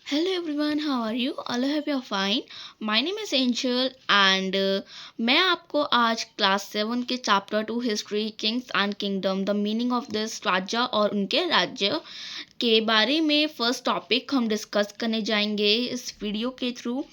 Hello everyone, how are you? All I hope you're fine. My name is Angel and मैं आपको आज class 7 के chapter 2 history kings and kingdom the meaning of this राजा और उनके राज्य के बारे में फर्स्ट टॉपिक हम डिस्कस करने जाएंगे इस वीडियो के थ्रू।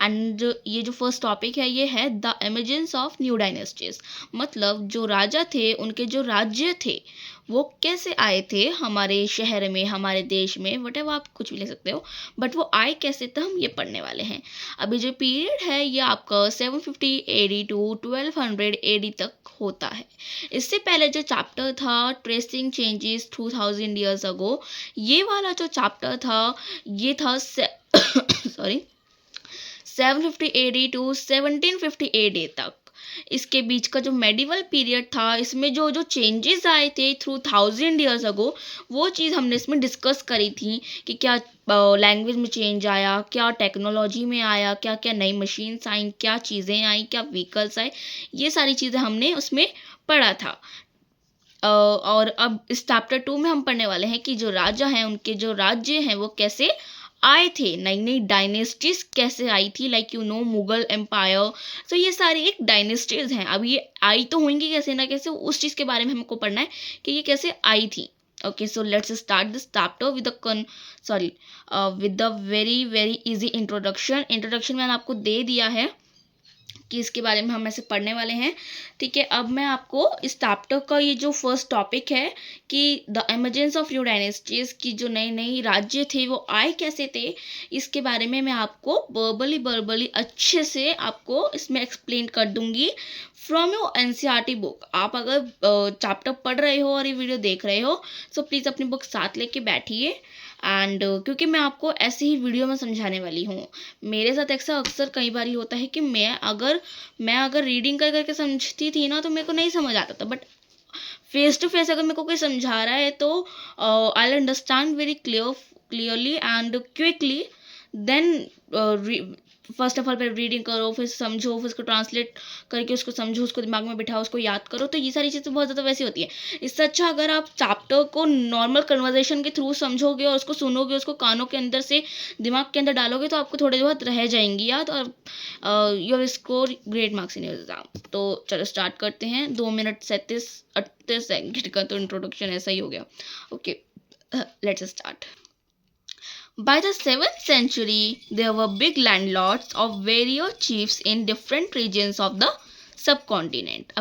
एंड ये जो फर्स्ट टॉपिक है ये है the emergence of new dynasties, मतलब जो राजा थे उनके जो राज्य थे वो कैसे आए थे हमारे शहर में, हमारे देश में, वटेवर आप कुछ भी ले सकते हो, बट वो आए कैसे थे हम ये पढ़ने वाले हैं। अभी जो पीरियड है ये आपका 750 AD टू 1200 AD तक होता है। इससे पहले जो चैप्टर था ट्रेसिंग चेंजेस 2000 ईयर्स अगो, ये वाला जो चैप्टर था ये था सॉरी 750 AD टू 1750 AD तक। इसके बीच का जो मेडिवल पीरियड था इसमें जो जो चेंजेस आए थे थ्रू 1000 ईयर्स अगो, वो चीज़ हमने इसमें डिस्कस करी थी कि क्या लैंग्वेज में चेंज आया, क्या टेक्नोलॉजी में आया, क्या क्या नई मशीन्स आई, क्या चीज़ें आई, क्या व्हीकल्स आए, ये सारी चीज़ें हमने उसमें पढ़ा था। और अब इस चैप्टर 2 में हम पढ़ने वाले हैं कि जो राजा हैं उनके जो राज्य हैं वो कैसे आए थे, नई नई डायनेस्टीज कैसे आई थी, लाइक मुगल एम्पायर। तो ये सारी एक डायनेस्टीज हैं। अब ये आई तो होंगी कैसे ना कैसे, उस चीज़ के बारे में हमको पढ़ना है कि ये कैसे आई थी। Okay, so let's start this chapter with with the very very easy introduction मैंने आपको दे दिया है कि इसके बारे में हम ऐसे पढ़ने वाले हैं। ठीक है, अब मैं आपको इस चैप्टर का ये जो फर्स्ट टॉपिक है कि the emergence of new dynasties की जो नई नई राज्य थे वो आए कैसे थे, इसके बारे में मैं आपको वर्बली अच्छे से आपको इसमें एक्सप्लेन कर दूंगी फ्रॉम योर NCERT बुक। आप अगर चैप्टर पढ़ रहे हो और ये वीडियो देख रहे हो तो प्लीज़ अपनी बुक साथ लेके बैठिए। एंड क्योंकि मैं आपको ऐसे ही वीडियो में समझाने वाली हूँ। मेरे साथ ऐसा अक्सर कई बार होता है कि मैं अगर रीडिंग कर करके समझती थी ना तो मेरे को नहीं समझ आता था, बट फेस टू फेस अगर मेरे को कोई समझा रहा है तो I will understand very clearly and quickly. Then first of all पहले रीडिंग करो, फिर समझो, फिर उसको ट्रांसलेट करके उसको समझो, उसको दिमाग में बिठाओ, उसको याद करो। तो ये सारी चीज़ें बहुत ज़्यादा वैसी होती है। इससे अच्छा अगर आप चैप्टर को नॉर्मल कन्वर्जेशन के थ्रू समझोगे और उसको सुनोगे, उसको कानों के अंदर से दिमाग के अंदर डालोगे तो आपको थोड़े बहुत रह जाएंगी याद, और you will score great marks in your exam. तो चलो स्टार्ट करते हैं। 2 मिनट 37-38 सेकेंड का तो इंट्रोडक्शन ऐसा ही हो गया। Okay, let's start. By the 7th century, there were big landlords of various chiefs in different regions of the subcontinent.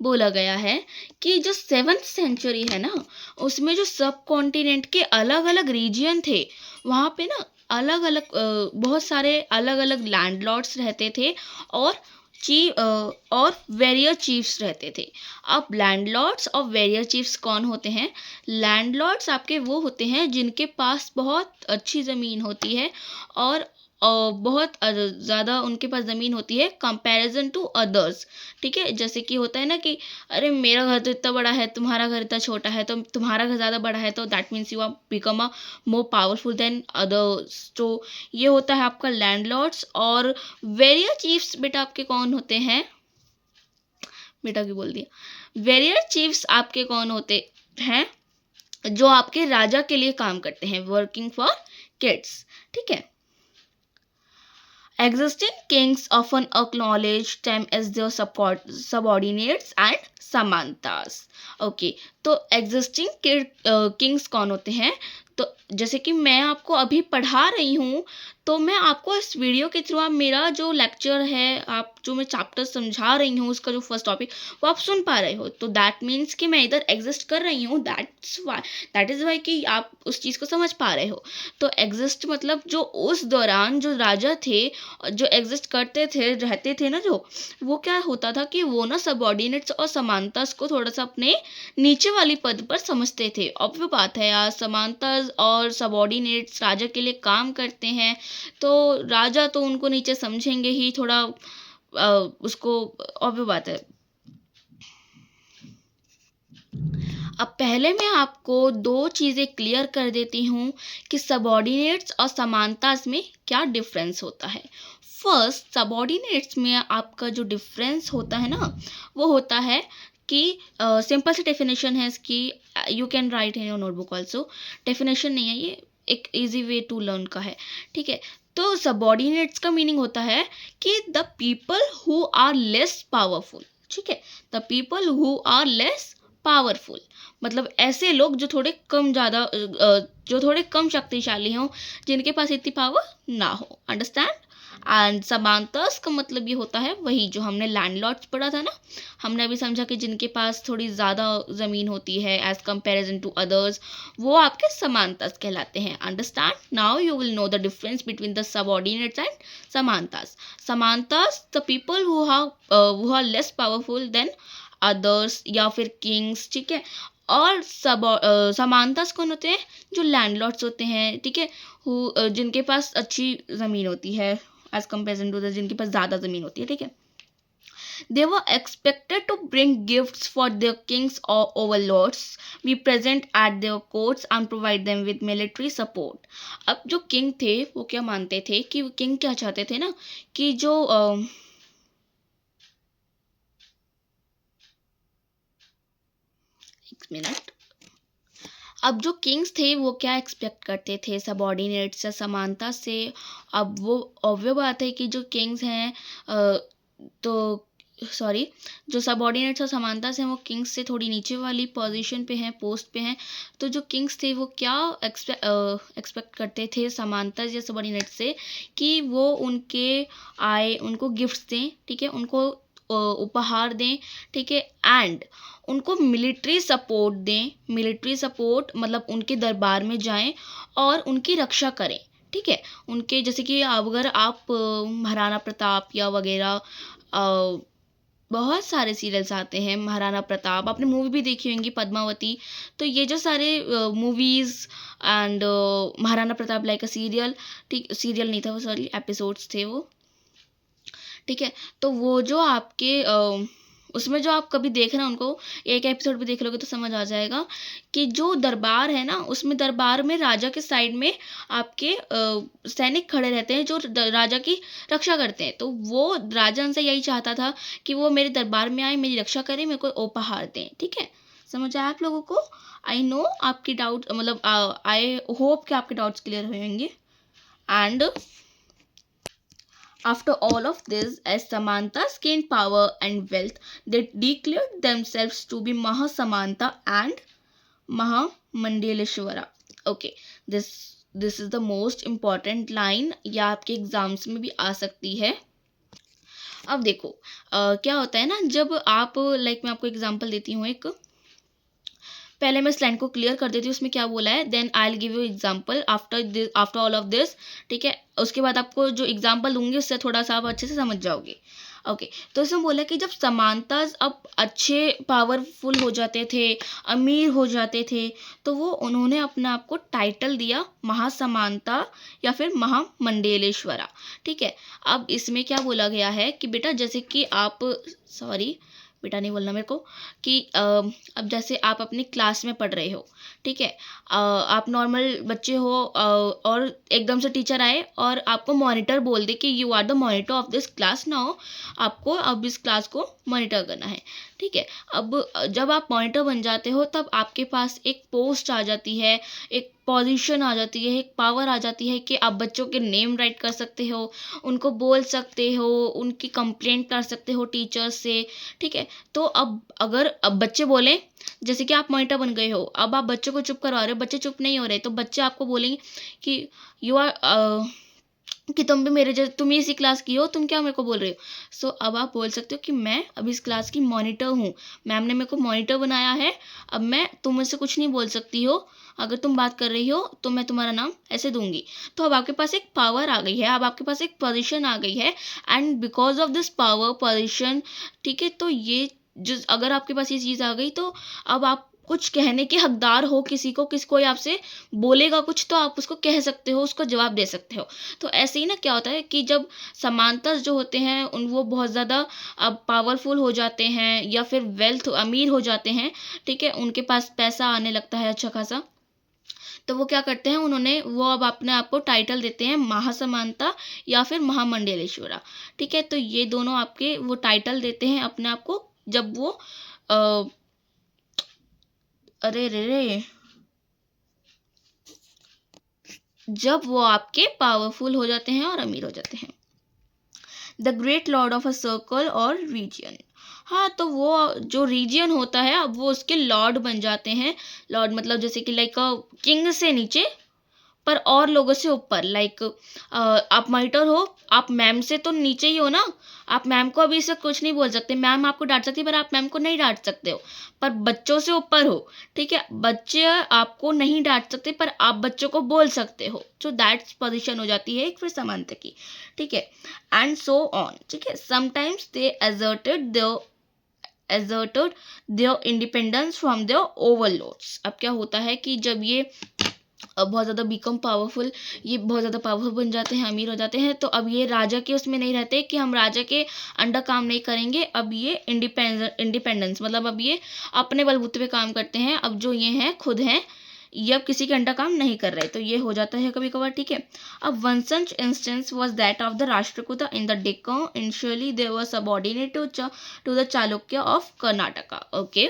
बोला गया है कि जो 7th सेंचुरी है ना, उसमें जो सब कॉन्टिनेंट के अलग अलग रीजन थे वहाँ पे ना अलग अलग बहुत सारे अलग अलग लैंडलॉर्ड्स रहते थे और और वेरियर चीफ्स रहते थे। अब लैंडलॉर्ड्स और वेरियर चीफ्स कौन होते हैं? लैंडलॉर्ड्स आपके वो होते हैं जिनके पास बहुत अच्छी ज़मीन होती है और बहुत ज़्यादा उनके पास ज़मीन होती है कंपैरिजन टू अदर्स। ठीक है, जैसे कि होता है ना कि अरे मेरा घर तो इतना बड़ा है, तुम्हारा घर इतना छोटा है, तो तुम्हारा घर ज़्यादा बड़ा है तो that means you are become a more powerful than others. तो ये होता है आपका लैंडलॉर्ड्स। और वेरियर चीफ्स बेटा आपके कौन होते हैं? बेटा क्यों बोल दिया? वेरियर चीफ्स आपके कौन होते हैं? जो आपके राजा के लिए काम करते हैं, वर्किंग फॉर किड्स। ठीक है, existing kings often acknowledge them as their subordinates and samantas. Okay, तो एग्जिस्टिंग किंग्स कौन होते हैं? तो जैसे कि मैं आपको अभी पढ़ा रही हूँ तो मैं आपको इस वीडियो के थ्रू आप मेरा जो लेक्चर है, आप जो मैं चैप्टर समझा रही हूँ उसका जो फर्स्ट टॉपिक वो आप सुन पा रहे हो, तो दैट मीन्स कि मैं इधर एग्जिस्ट कर रही हूँ। दैट इज़ वाई कि आप उस चीज़ को समझ पा रहे हो। तो एग्जिस्ट मतलब जो उस दौरान जो राजा थे जो एग्जिस्ट करते थे, रहते थे ना, जो वो क्या होता था कि वो ना सबऑर्डिनेट्स और समानतास को थोड़ा सा अपने नीचे वाली पद पर समझते थे। अब वो बात है यार, समानतास और सबऑर्डिनेट्स राजा के लिए काम करते हैं तो राजा तो उनको नीचे समझेंगे ही थोड़ा, उसको ऑब्वियस बात है। अब पहले मैं आपको 2 चीज़ें क्लियर कर देती हूँ कि सबऑर्डिनेट्स और समानतास में क्या डिफरेंस होता है। फर्स्ट, सबऑर्डिनेट्स में आपका जो डिफरेंस होता है ना वो होता है कि सिंपल सी डेफिनेशन है इसकी, you can write in your notebook also. Definition नहीं है ये, एक इजी वे टू लर्न का है, ठीक है। तो सबॉर्डिनेट्स का मीनिंग होता है कि the people who are less powerful, ठीक है, the people who are less powerful, मतलब ऐसे लोग जो थोड़े कम ज़्यादा जो थोड़े कम शक्तिशाली हों, जिनके पास इतनी पावर ना हो, अंडरस्टैंड। एंड समांतर्स का मतलब ये होता है वही जो हमने लैंडलॉर्ड्स पढ़ा था ना, हमने अभी समझा कि जिनके पास थोड़ी ज़्यादा ज़मीन होती है एज कंपेरिजन टू अदर्स, वो आपके समांतर्स कहलाते हैं, understand. Now you will know the difference between the subordinates and समांतर्स। समांतर्स the people who are less powerful than others या फिर किंग्स, ठीक है। और समांतर्स कौन होते हैं? जो लैंडलॉर्ड्स होते हैं, ठीक है, जिनके पास अच्छी ज़मीन होती है एज कंपेरिजन टू द जिनके पास ज़्यादा ज़मीन होती है, ठीक है। They were expected to bring gifts for their kings or overlords, be present at their courts and provide them with military support. अब जो किंग थे वो क्या मानते थे कि किंग क्या चाहते थे ना कि जो एक मिनट, अब जो किंग्स थे वो क्या एक्सपेक्ट करते थे सबॉर्डिनेट से, समानता से। अब वो ऑब्वियस बात है कि जो किंग्स हैं तो सॉरी जो सबॉर्डिनेट्स और समानता से हैं वो किंग्स से थोड़ी नीचे वाली पोजीशन पे हैं, पोस्ट पे हैं। तो जो किंग्स थे वो क्या एक्सपेक्ट करते थे समानता या सबॉर्डिनेट से कि वो उनके आए उनको गिफ्ट्स दें, ठीक है, उनको उपहार दें, ठीक है, एंड उनको मिलिट्री सपोर्ट दें। मिलिट्री सपोर्ट मतलब उनके दरबार में जाएं और उनकी रक्षा करें, ठीक है। उनके जैसे कि अगर आप महाराणा प्रताप या वगैरह बहुत सारे सीरियल्स आते हैं, महाराणा प्रताप, आपने मूवी भी देखी होंगी पद्मावती। तो ये जो सारे movies and Maharana Pratap like a serial, ठीक, सीरियल नहीं था वो, सॉरी एपिसोड्स थे वो, ठीक है। तो वो जो आपके उसमें जो आप कभी देख रहे हैं उनको, एक एपिसोड भी देख लोगे तो समझ आ जाएगा कि जो दरबार है ना, उसमें दरबार में राजा के साइड में आपके सैनिक खड़े रहते हैं जो राजा की रक्षा करते हैं। तो वो राजा उनसे यही चाहता था कि वो मेरे दरबार में आए, मेरी रक्षा करें, मेरे को उपहार दें, ठीक है। समझ आया आप लोगों को? आई नो आपकी डाउट मतलब आई होप कि आपके डाउट्स क्लियर हुए होंगे। And after all of this, as Samantas gained power and wealth, they declared themselves to be Mahasamanta and Mahamandeleshwara. Okay, this is the most important line, या आपके exams में भी आ सकती है। अब देखो क्या होता है ना, जब आप लाइक मैं आपको एग्जांपल देती हूँ एक, पहले मैं इस लाइन को क्लियर कर देती हूँ, उसमें क्या बोला है, then I will give you example after all of this, ठीक है। उसके बाद आपको जो एग्जांपल दूंगी उससे थोड़ा सा आप अच्छे से समझ जाओगे। ओके, तो इसमें बोला कि जब समानता अब अच्छे पावरफुल हो जाते थे, अमीर हो जाते थे, तो वो उन्होंने अपने आप को टाइटल दिया महासमानता या फिर महामंडलेश्वरा, ठीक है। अब इसमें क्या बोला गया है कि बेटा जैसे कि आप, सॉरी बेटा नहीं बोलना मेरे को, कि अब जैसे आप अपनी क्लास में पढ़ रहे हो, ठीक है, आप नॉर्मल बच्चे हो और एकदम से टीचर आए और आपको मॉनिटर बोल दे कि you are the monitor of this class now, आपको अब इस क्लास को मॉनिटर करना है, ठीक है। अब जब आप मॉनिटर बन जाते हो तब आपके पास एक पोस्ट आ जाती है, एक पोजीशन आ जाती है, एक पावर आ जाती है कि आप बच्चों के नेम राइट कर सकते हो, उनको बोल सकते हो, उनकी कंप्लेंट कर सकते हो टीचर्स से, ठीक है। तो अब बच्चे बोलें, जैसे कि आप मॉनिटर बन गए हो, अब आप बच्चों को चुप करवा रहे हो, बच्चे चुप नहीं हो रहे, तो बच्चे आपको बोलेंगे कि यू आर कि तुम भी मेरे जैसे, तुम ही इसी क्लास की हो, तुम क्या मेरे को बोल रहे हो। सो अब आप बोल सकते हो कि मैं अब इस क्लास की मॉनिटर हूँ, मैम ने मेरे को मॉनिटर बनाया है, अब मैं तुम मुझसे कुछ नहीं बोल सकती हो, अगर तुम बात कर रही हो तो मैं तुम्हारा नाम ऐसे दूंगी। तो अब आपके पास एक पावर आ गई है, अब आपके पास एक पोजीशन आ गई है, and because of this power position, ठीक है, तो ये जो अगर आपके पास ये चीज़ आ गई तो अब आप कुछ कहने के हकदार हो, किसी को कोई आपसे बोलेगा कुछ तो आप उसको कह सकते हो, उसको जवाब दे सकते हो। तो ऐसे ही ना क्या होता है कि जब समांतर जो होते हैं उन वो बहुत ज़्यादा अब पावरफुल हो जाते हैं या फिर वेल्थ अमीर हो जाते हैं, ठीक है, उनके पास पैसा आने लगता है अच्छा खासा, तो वो क्या करते हैं, उन्होंने वो अब अपने आप को टाइटल देते हैं महासमानता या फिर महामंडलेश्वरा, ठीक है। तो ये दोनों आपके वो टाइटल देते हैं अपने आप को जब वो अ, अरे रे रे जब वो आपके पावरफुल हो जाते हैं और अमीर हो जाते हैं। The great Lord of a circle और रीजियन, हाँ तो वो जो रीजियन होता है अब वो उसके लॉर्ड बन जाते हैं। लॉर्ड मतलब जैसे कि लाइक किंग से नीचे पर और लोगों से ऊपर, लाइक आप माइटर हो, आप मैम से तो नीचे ही हो ना, आप मैम को अभी से कुछ नहीं बोल सकते, मैम आपको डांट सकती है पर आप मैम को नहीं डांट सकते हो, पर बच्चों से ऊपर हो, ठीक है, बच्चे आपको नहीं डांट सकते पर आप बच्चों को बोल सकते हो, तो दैट्स पोजीशन हो जाती है एक फिर समानता की, ठीक है, एंड सो ऑन, ठीक है। Sometimes they asserted their independence from their overlords। अब क्या होता है कि जब ये बहुत ज़्यादा बिकम पावरफुल, ये बहुत ज़्यादा पावरफुल बन जाते हैं, अमीर हो जाते हैं, तो अब ये राजा के उसमें नहीं रहते कि हम राजा के अंडर काम नहीं करेंगे, अब ये इंडिपेंडेंस मतलब अब ये अपने बलबूते पे काम करते हैं, अब जो ये हैं खुद हैं, ये अब किसी के अंडर काम नहीं कर रहे, तो ये हो जाता है कभी कभार, ठीक है। अब one such instance was that of the Rashtrakuta in the Deccan, initially they were subordinate to the Chalukya of Karnataka. Okay,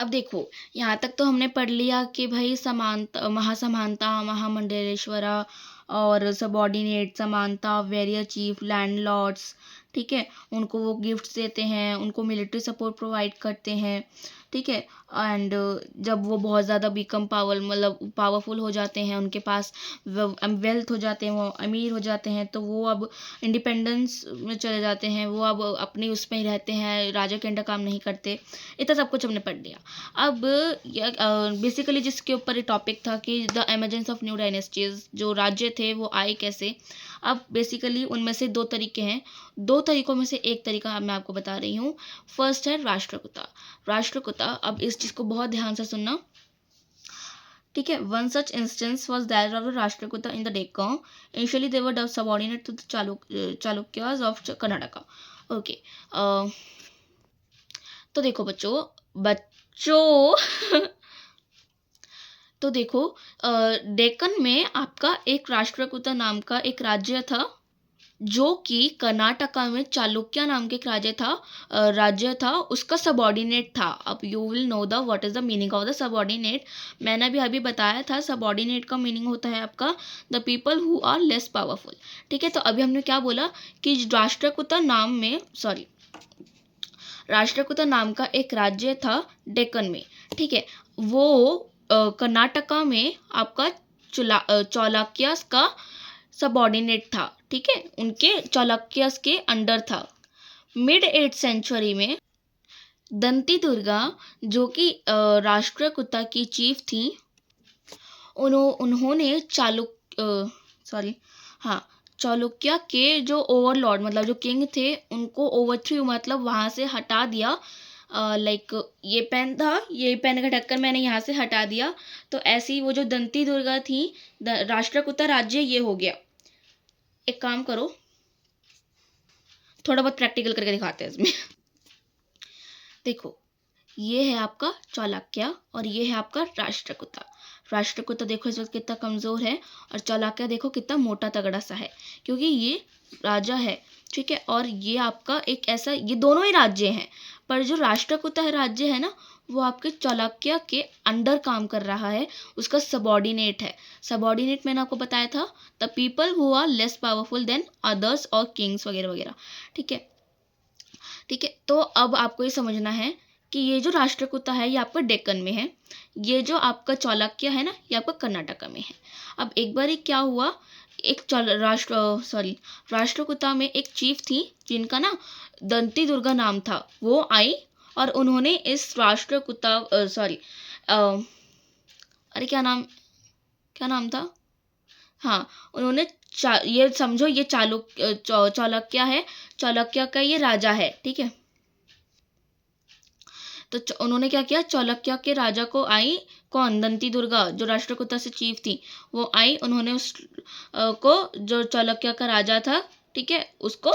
अब देखो यहाँ तक तो हमने पढ़ लिया कि भाई समानता, महासमानता, महामंडलेश्वरा और सबॉर्डिनेट, समानता, वेरियर चीफ, लैंडलॉर्ड्स, ठीक है, उनको वो गिफ्ट्स देते हैं, उनको मिलिट्री सपोर्ट प्रोवाइड करते हैं, ठीक है, एंड जब वो बहुत ज़्यादा बिकम मतलब पावरफुल हो जाते हैं, उनके पास वेल्थ हो जाते हैं, वो अमीर हो जाते हैं, तो वो अब इंडिपेंडेंस में चले जाते हैं, वो अब अपनी उसमें ही रहते हैं, राजा के अंडर काम नहीं करते। इतना सब कुछ हमने पढ़ लिया। अब बेसिकली जिसके ऊपर ये टॉपिक था कि the emergence of new dynasties, जो राज्य थे वो आए कैसे। अब बेसिकली उनमें से दो तरीके हैं, दो तरीकों में से एक तरीका मैं आपको बता रही हूँ। फर्स्ट है राष्ट्रकूटा। राष्ट्रकूटा, अब इस चीज़ को बहुत ध्यान से सुनना, ठीक है। One such instance was that of the Rashtrakuta in the Deccan, initially they were subordinate to the Chalukyas of Karnataka. Okay, तो देखो बच्चों तो देखो डेक्कन में आपका एक राष्ट्रकूटा नाम का एक राज्य था, जो कि कर्नाटका में चालुक्य नाम के एक राज्य था, उसका सबऑर्डिनेट था। अब you will know the what is the meaning of the subordinate. मैंने अभी बताया था, सबऑर्डिनेट का मीनिंग होता है आपका the people who are less powerful, ठीक है। तो अभी हमने क्या बोला कि राष्ट्रकूटा नाम का एक राज्य था डेक्कन में, ठीक है, वो कर्नाटका में आपका चालुक्यास का सबऑर्डिनेट था, ठीक है, उनके चालुक्यास के अंडर था। मिड 8th सेंचुरी में दंती दुर्गा, जो कि राष्ट्रकूटा की चीफ थी, उन्होंने चालुक्य के जो ओवरलॉर्ड मतलब जो किंग थे, उनको ओवरथ्रू मतलब वहाँ से हटा दिया। लाइक ये पेन का ढक्कन मैंने यहाँ से हटा दिया, तो ऐसी वो जो दंती दुर्गा थी, राष्ट्रकूटा राज्य ये हो गया। एक काम करो, थोड़ा बहुत प्रैक्टिकल करके दिखाते हैं इसमें। देखो, ये है आपका चालुक्य और ये है आपका राष्ट्रकूटा। राष्ट्रकूटा देखो इस वक्त कितना कमज़ोर है, और चालुक्य देखो कितना मोटा तगड़ा सा है, क्योंकि ये राजा है, ठीक है। और ये आपका एक ऐसा, ये दोनों ही राज्य हैं, पर जो राष्ट्रकूटा है राज्य है ना, वो आपके चालुक्य के अंडर काम कर रहा है, उसका सबऑर्डिनेट है। सबऑर्डिनेट मैंने आपको बताया था, the people who are less powerful than others और किंग्स वगैरह वगैरह, ठीक है, ठीक है। तो अब आपको ये समझना है कि ये जो राष्ट्रकूटा है ये आपका डेक्कन में है, ये जो आपका चालुक्य है ना ये आपका कर्नाटका में है। अब एक बार क्या हुआ, एक राष्ट्रकूटा में एक चीफ थी जिनका ना दंती दुर्गा नाम था, वो आई और उन्होंने इस राष्ट्रकूटा अरे क्या नाम था, हाँ, उन्होंने ये समझो ये चालुक्य है, चालुक्य का ये राजा है, ठीक है। तो उन्होंने क्या किया, चालुक्य के राजा को आई, कौन, दंती दुर्गा जो राष्ट्रकूटा से चीफ थी, वो आई, उन्होंने उस को जो चालुक्य का राजा था, ठीक है, उसको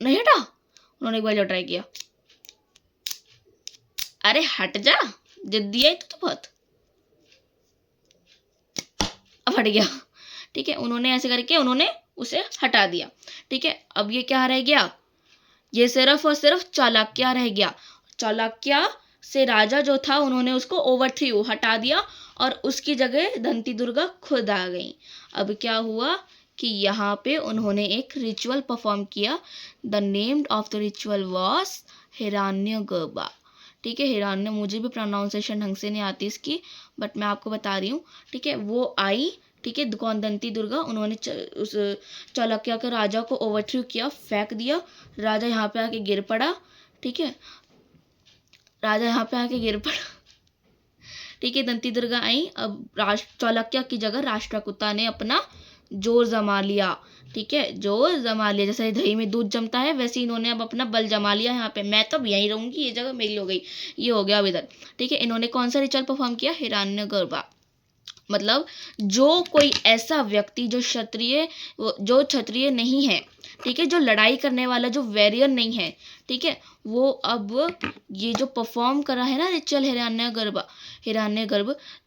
नहीं हटा, उन्होंने एक बार जो ट्राई किया, अरे हट जा, जिद्दी है तो बहुत, अब हट गया, ठीक है। उन्होंने ऐसे करके उन्होंने उसे हटा दिया, ठीक है। अब ये क्या रह गया, ये सिर्फ और सिर्फ चालुक्य रह गया। चालुक्य से राजा जो था उन्होंने उसको ओवरथ्रू हटा दिया और उसकी जगह धंती दुर्गा खुद आ गई। अब क्या हुआ कि यहाँ पे उन्होंने एक रिचुअल परफॉर्म किया। The name of the ritual was Hiranyagarbha. ठीक है, हिरण्य, मुझे भी प्रोनाउंसिएशन ढंग से नहीं आती इसकी, बट मैं आपको बता रही हूँ। ठीक है, वो आई। ठीक है, कौन? दंती दुर्गा। उन्होंने उस चाणक्य के राजा को ओवरथ्रू किया, फेंक दिया। राजा यहाँ पे आके गिर पड़ा। ठीक है, राजा यहाँ पे आके गिर पड़ा। ठीक है, दंती दुर्गा आई। अब चाणक्य की जगह राष्ट्रकूटा ने अपना जोर जमा लिया। ठीक है, जोर जमा लिया, जैसे दही में दूध जमता है वैसे इन्होंने अब अपना बल जमा लिया। यहाँ पे मैं तो यहीं रहूंगी, ये जगह मेरी हो गई, ये हो गया अब इधर। ठीक है, इन्होंने कौन सा रिचुअल परफॉर्म किया? हिरण्यगर्भा। मतलब जो कोई ऐसा व्यक्ति जो क्षत्रिय नहीं है, ठीक है, जो लड़ाई करने वाला, जो वॉरियर नहीं है, ठीक है, वो अब ये जो परफॉर्म करा है ना रिचुअल हिरण्यगर्भ,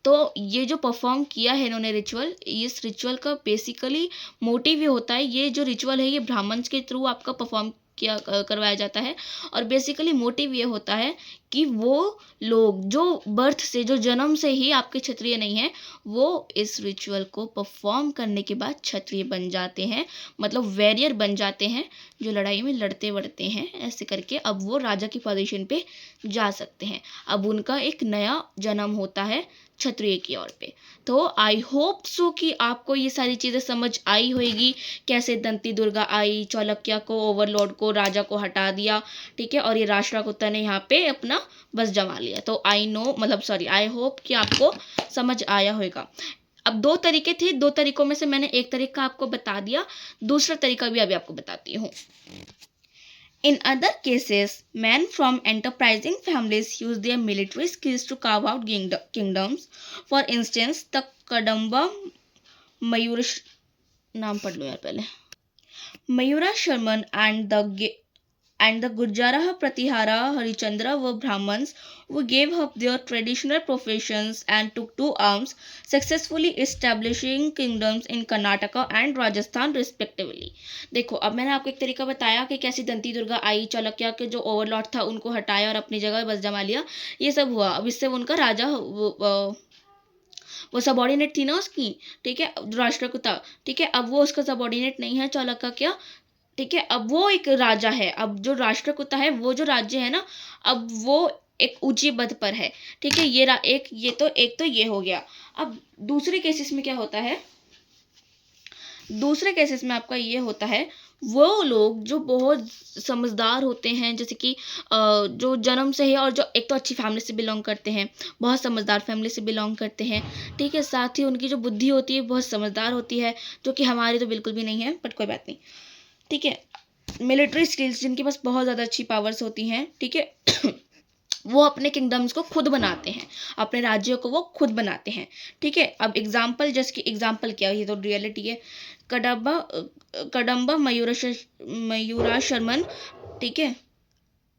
तो ये जो परफॉर्म किया है इन्होंने रिचुअल, इस रिचुअल का बेसिकली मोटिव ये होता है, ये जो रिचुअल है ये ब्राह्मण्स के थ्रू आपका परफॉर्म करवाया जाता है। और बेसिकली मोटिव ये होता है कि वो लोग जो बर्थ से, जो जन्म से ही आपके क्षत्रिय नहीं है, वो इस रिचुअल को परफॉर्म करने के बाद क्षत्रिय बन जाते हैं, मतलब वॉरियर बन जाते हैं, जो लड़ाई में लड़ते वड़ते हैं। ऐसे करके अब वो राजा की पोजीशन पे जा सकते हैं। अब उनका एक नया जन्म होता है क्षत्रिय की ओर पे। तो आई होप सो कि आपको ये सारी चीज़ें समझ आई होगी, कैसे दंती दुर्गा आई, चाणक्य को, ओवरलॉर्ड को, राजा को हटा दिया। ठीक है, और ये राष्ट्रकूटा ने यहाँ पे अपना बस जमा लिया। तो आई होप कि आपको समझ आया होगा। अब दो तरीके थे, दो तरीकों में से मैंने एक तरीका आपको बता दिया, दूसरा तरीका भी अभी आपको बताती हूँ। In other cases, men from enterprising families use their military skills to carve out kingdoms. For instance, the Kadamba Mayura नाम पढ़ लो यार पहले, Mayura Sharman and the Gurjara Pratihara Harichandra were Brahmins who gave up their traditional professions and took to arms, successfully establishing kingdoms in Karnataka and Rajasthan respectively. देखो, अब मैंने आपको एक तरीका बताया कि कैसी दंती दुर्गा आई, चाणक्य के जो ओवरलॉर्ड था उनको हटाया और अपनी जगह बस जमा लिया, ये सब हुआ। अब इससे उनका राजा वो सबॉर्डिनेट थी ना उसकी, ठीक है, राष्ट्रकूटा, ठीक है, अब वो उसका सबॉर्डिनेट नहीं है चाणक्य क्या, ठीक है, अब वो एक राजा है। अब जो राष्ट्रकूटा है, वो जो राज्य है ना, अब वो एक ऊंची पद पर है। ठीक है, एक तो ये हो गया। अब दूसरे केसेस में क्या होता है, दूसरे केसेस में आपका ये होता है, वो लोग जो बहुत समझदार होते हैं, जैसे कि जो जन्म से ही, और जो एक तो अच्छी फैमिली से बिलोंग करते हैं, बहुत समझदार फैमिली से बिलोंग करते हैं, ठीक है, साथ ही उनकी जो बुद्धि होती है बहुत समझदार होती है, जो कि हमारी तो बिल्कुल भी नहीं है, बट कोई बात नहीं। ठीक है, मिलिट्री स्किल्स, जिनके पास बहुत ज़्यादा अच्छी पावर्स होती हैं, ठीक है, वो अपने किंगडम्स को खुद बनाते हैं, अपने राज्यों को वो खुद बनाते हैं। ठीक है, अब एग्जाम्पल, जस्ट कि एग्जाम्पल क्या, ये तो रियलिटी है। कदम्बा मयूरा शर्मन, ठीक है,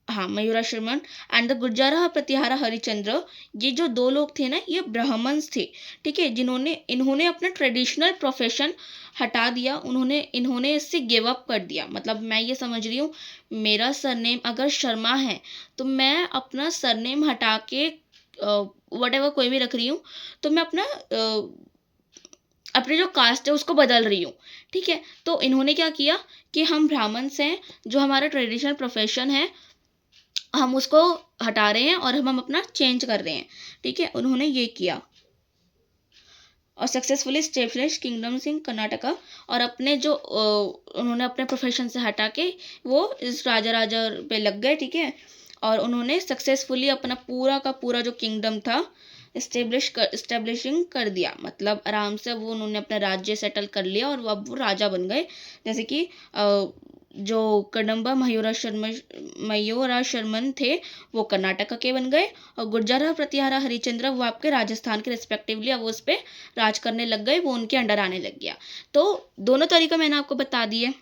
हाँ, मयूरा शर्मन एंड द गुर्जरा प्रतिहारा हरिचंद्र, ये जो दो लोग थे ना, ये ब्राह्मण्स थे। ठीक है, इन्होंने अपना ट्रेडिशनल प्रोफेशन हटा दिया, इन्होंने इससे गिव अप कर दिया। मतलब मैं ये समझ रही हूँ, मेरा सरनेम अगर शर्मा है तो मैं अपना सरनेम हटा के वट एवर कोई भी रख रही हूँ, तो मैं अपने जो कास्ट है उसको बदल रही हूँ। ठीक है, तो इन्होंने क्या किया कि हम ब्राह्मण्स हैं, जो हमारा ट्रेडिशनल प्रोफेशन है हम उसको हटा रहे हैं और हम अपना चेंज कर रहे हैं। ठीक है, उन्होंने ये किया और सक्सेसफुली स्टेब्लिश किंगडम्स इन कर्नाटका, और उन्होंने अपने प्रोफेशन से हटा के वो इस राजा पे लग गए। ठीक है, और उन्होंने सक्सेसफुली अपना पूरा का पूरा जो किंगडम था इस्टेब्लिशिंग कर दिया, मतलब आराम से वो उन्होंने अपना राज्य सेटल कर लिया और अब वो राजा बन गए। जैसे कि जो कदम्बा मयूरा शर्मन थे वो कर्नाटक के बन गए, और गुर्जर प्रतिहारा हरिचंद्र वो आपके राजस्थान के रिस्पेक्टिवली अब उस पर राज करने लग गए, वो उनके अंडर आने लग गया। तो दोनों तरीका मैंने आपको बता दिए।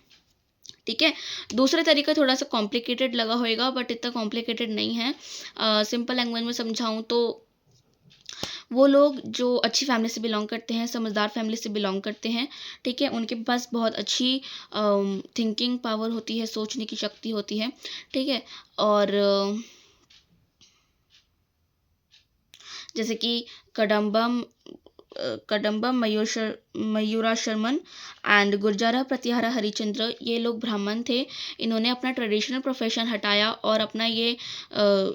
ठीक है, दूसरा तरीका थोड़ा सा कॉम्प्लिकेटेड लगा होगा, बट इतना कॉम्प्लिकेटेड नहीं है। सिंपल लैंग्वेज में समझाऊँ तो वो लोग जो अच्छी फैमिली से बिलोंग करते हैं, समझदार फैमिली से बिलोंग करते हैं, ठीक है, उनके पास बहुत अच्छी थिंकिंग पावर होती है, सोचने की शक्ति होती है। ठीक है, और जैसे कि कदम्बम कदम्बम मयूराशर्मन एंड गुर्जारा प्रतिहारा हरिचंद्र, ये लोग ब्राह्मण थे। इन्होंने अपना ट्रेडिशनल प्रोफेशन हटाया और अपना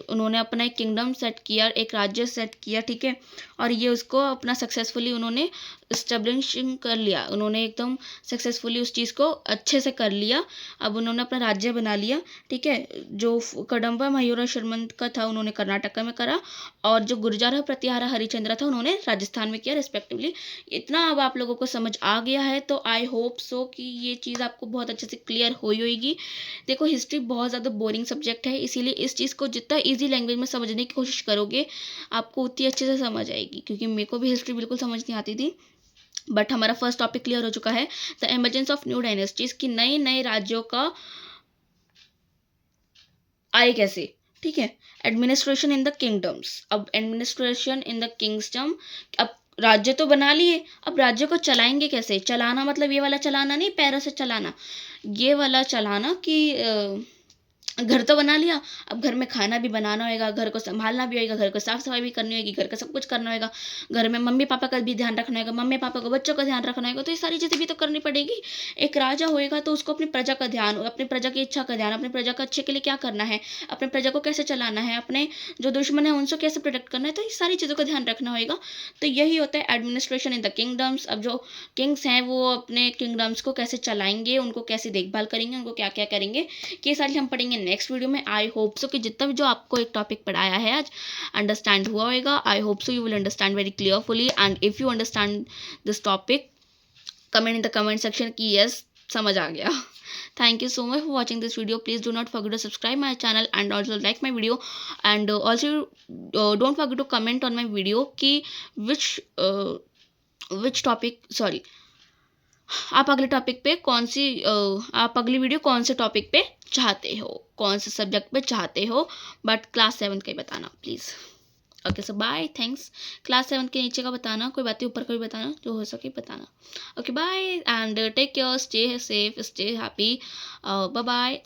उन्होंने अपना एक किंगडम सेट किया, एक राज्य सेट किया, ठीक है। और ये उसको अपना सक्सेसफुली उन्होंने इस्टेब्लिशिंग कर लिया, उन्होंने एकदम सक्सेसफुली उस चीज़ को अच्छे से कर लिया। अब उन्होंने अपना राज्य बना लिया, ठीक है। जो कदम्बा मयूरा शर्मन का था उन्होंने कर्नाटका में करा, और जो गुर्जारा प्रतिहारा हरिचंद्र था उन्होंने राजस्थान में किया रिस्पेक्टिवली। इतना अब आप लोगों को समझ आ गया है, तो आई होप सो कि ये चीज़ आपको बहुत अच्छे से क्लियर हुई होगी। देखो हिस्ट्री बहुत ज़्यादा बोरिंग सब्जेक्ट है, इसीलिए इस चीज़ को जितना ईजी लैंग्वेज में समझने की कोशिश करोगे आपको उतनी अच्छे से समझ आएगी, क्योंकि मेरे को भी हिस्ट्री बिल्कुल समझ नहीं आती थी। बट हमारा फर्स्ट टॉपिक क्लियर हो चुका है, the emergence of new dynasties, की नए नए राज्यों का आए कैसे, ठीक है। एडमिनिस्ट्रेशन इन द किंगडम्स, अब एडमिनिस्ट्रेशन इन द किंगडम, अब राज्य तो बना लिए, अब राज्य को चलाएंगे कैसे। चलाना मतलब ये वाला चलाना नहीं, पैरों से चलाना, ये वाला चलाना कि घर तो बना लिया, अब घर में खाना भी बनाना होएगा, घर को संभालना भी होएगा, घर को साफ सफाई भी करनी होगी, घर का सब कुछ करना होएगा, घर में मम्मी पापा का भी ध्यान रखना होगा, मम्मी पापा को बच्चों का ध्यान रखना होगा, तो ये सारी चीज़ें भी तो करनी पड़ेगी। एक राजा होएगा तो उसको अपनी प्रजा का ध्यान, अपनी प्रजा की इच्छा का ध्यान, अपनी प्रजा का अच्छे के लिए क्या करना है, अपने प्रजा को कैसे चलाना है, अपने जो दुश्मन है उनसे कैसे प्रोटेक्ट करना है, तो ये सारी चीज़ों का ध्यान रखना होगा। तो यही होता है एडमिनिस्ट्रेशन इन द किंगडम्स। अब जो किंग्स हैं वो अपने किंगडम्स को कैसे चलाएंगे, उनको कैसे देखभाल करेंगे, उनको क्या क्या करेंगे, ये सारी हम पढ़ेंगे नेक्स्ट वीडियो में। आई होप सो कि जितना भी जो आपको एक टॉपिक पढ़ाया है आज अंडरस्टैंड हुआ होगा। I hope so you will understand very clearfully, and if you understand this topic comment in the comment section कि यस समझ आ गया। Thank you so much for watching this video. Please do not forget to subscribe my channel and also like my video, and also don't forget to comment on my video कि which topic, sorry, आप अगले topic पे आप अगली video कौन से topic पे चाहते हो, कौन से सब्जेक्ट पे चाहते हो, बट क्लास 7 का ही बताना please. Okay so bye, thanks. Class 7 के नीचे का बताना, कोई बात नहीं ऊपर का भी बताना, जो हो सके बताना। Okay bye and take care, stay safe, stay happy, bye bye.